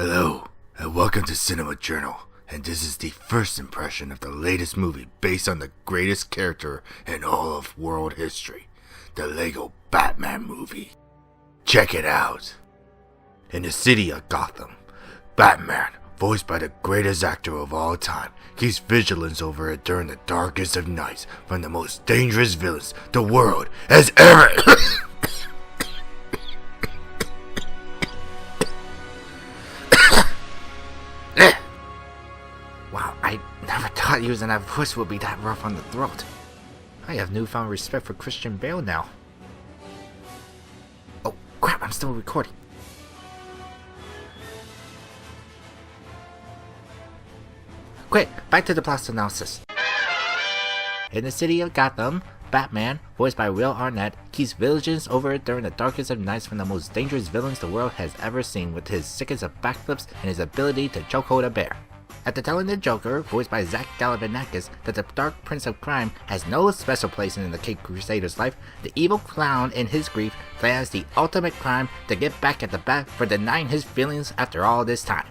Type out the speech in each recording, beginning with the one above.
Hello, and welcome to Cinema Journal, and this is the first impression of the latest movie based on the greatest character in all of world history, the Lego Batman movie. Check it out. In the city of Gotham, Batman, voiced by the greatest actor of all time, keeps vigilance over it during the darkest of nights from the most dangerous villains the world has ever... Wow, I never thought using that voice would be that rough on the throat. I have newfound respect for Christian Bale now. Oh crap, I'm still recording. Quick, back to the plot analysis. In the city of Gotham, Batman, voiced by Will Arnett, keeps vigilance over it during the darkest of nights from the most dangerous villains the world has ever seen, with his seconds of backflips and his ability to chokehold a bear. After telling the Joker, voiced by Zach Galifianakis, that the Dark Prince of Crime has no special place in the Caped Crusader's life, the evil clown, in his grief, plans the ultimate crime to get back at the Bat for denying his feelings after all this time.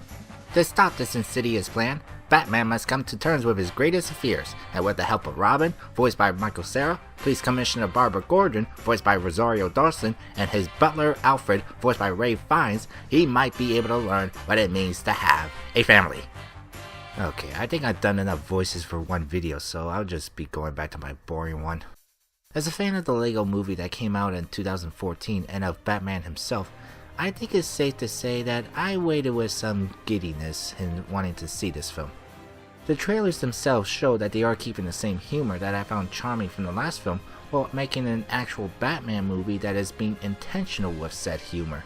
To stop this insidious plan, Batman must come to terms with his greatest fears, and with the help of Robin, voiced by Michael Cera, Police Commissioner Barbara Gordon, voiced by Rosario Dawson, and his butler Alfred, voiced by Ray Fiennes, he might be able to learn what it means to have a family. Okay, I think I've done enough voices for one video, so I'll just be going back to my boring one. As a fan of the Lego movie that came out in 2014 and of Batman himself, I think it's safe to say that I waited with some giddiness in wanting to see this film. The trailers themselves show that they are keeping the same humor that I found charming from the last film, while making an actual Batman movie that is being intentional with said humor.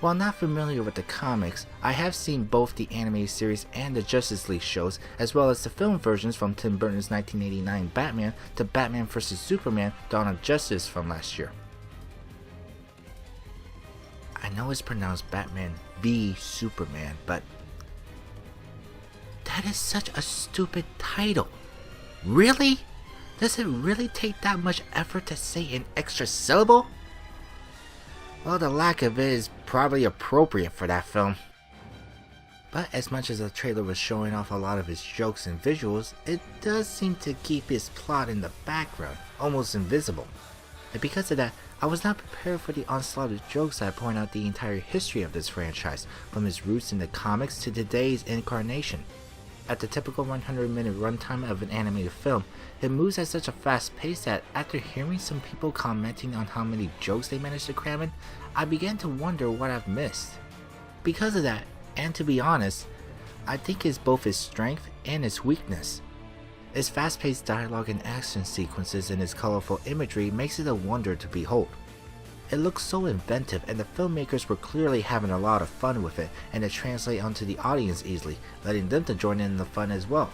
While not familiar with the comics, I have seen both the animated series and the Justice League shows, as well as the film versions from Tim Burton's 1989 Batman to Batman vs Superman: Dawn of Justice from last year. I know it's pronounced Batman v Superman, but that is such a stupid title. Really? Does it really take that much effort to say an extra syllable? Well, the lack of it is probably appropriate for that film. But as much as the trailer was showing off a lot of his jokes and visuals, it does seem to keep his plot in the background, almost invisible. And because of that, I was not prepared for the onslaught of jokes that point out the entire history of this franchise, from its roots in the comics to today's incarnation. At the typical 100-minute runtime of an animated film, it moves at such a fast pace that after hearing some people commenting on how many jokes they managed to cram in, I began to wonder what I've missed. Because of that, and to be honest, I think it's both its strength and its weakness. Its fast-paced dialogue and action sequences and its colorful imagery makes it a wonder to behold. It looks so inventive, and the filmmakers were clearly having a lot of fun with it, and it translates onto the audience easily, letting them to join in the fun as well.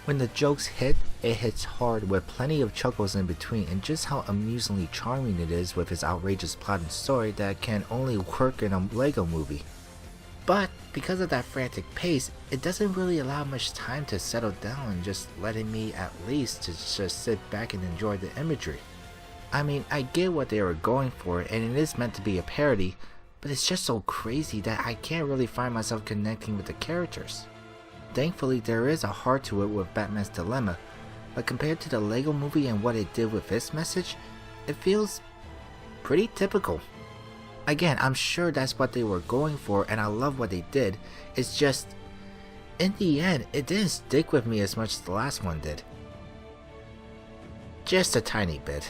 When the jokes hit, it hits hard with plenty of chuckles in between, and just how amusingly charming it is with its outrageous plot and story that can only work in a Lego movie. But because of that frantic pace, it doesn't really allow much time to settle down and just letting me at least to just sit back and enjoy the imagery. I mean, I get what they were going for, and it is meant to be a parody, but it's just so crazy that I can't really find myself connecting with the characters. Thankfully, there is a heart to it with Batman's dilemma, but compared to the Lego movie and what it did with its message, it feels pretty typical. Again, I'm sure that's what they were going for, and I love what they did. It's just, in the end, it didn't stick with me as much as the last one did. Just a tiny bit.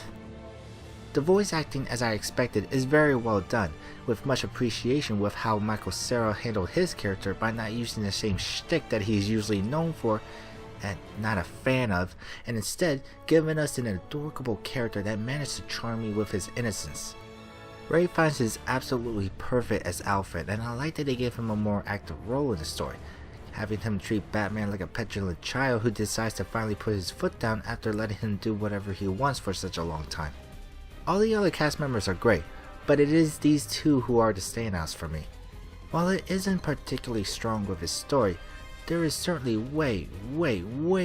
The voice acting, as I expected, is very well done, with much appreciation with how Michael Cera handled his character by not using the same shtick that he's usually known for and not a fan of, and instead giving us an adorable character that managed to charm me with his innocence. Ray Fiennes is absolutely perfect as Alfred, and I like that they gave him a more active role in the story, having him treat Batman like a petulant child who decides to finally put his foot down after letting him do whatever he wants for such a long time. All the other cast members are great, but it is these two who are the standouts for me. While it isn't particularly strong with its story, there is certainly way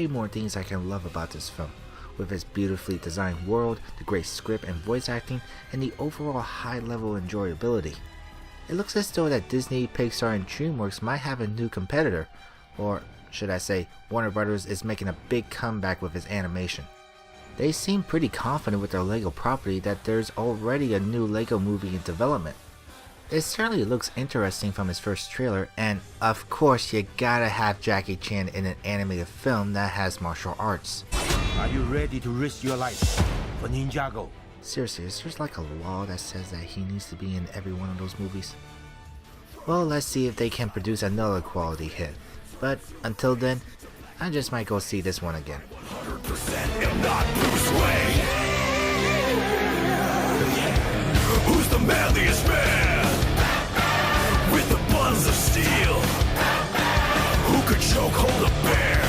more things I can love about this film, with its beautifully designed world, the great script and voice acting, and the overall high level enjoyability. It looks as though that Disney, Pixar, and DreamWorks might have a new competitor, or should I say, Warner Brothers is making a big comeback with its animation. They seem pretty confident with their LEGO property that there's already a new LEGO movie in development. It certainly looks interesting from its first trailer, and of course you gotta have Jackie Chan in an animated film that has martial arts. Are you ready to risk your life for Ninjago? Seriously, is there like a law that says that he needs to be in every one of those movies? Well, let's see if they can produce another quality hit. But until then, I just might go see this one again. 100% am not Bruce Wayne. Who's the manliest man? With the buns of steel. Who could choke hold a bear?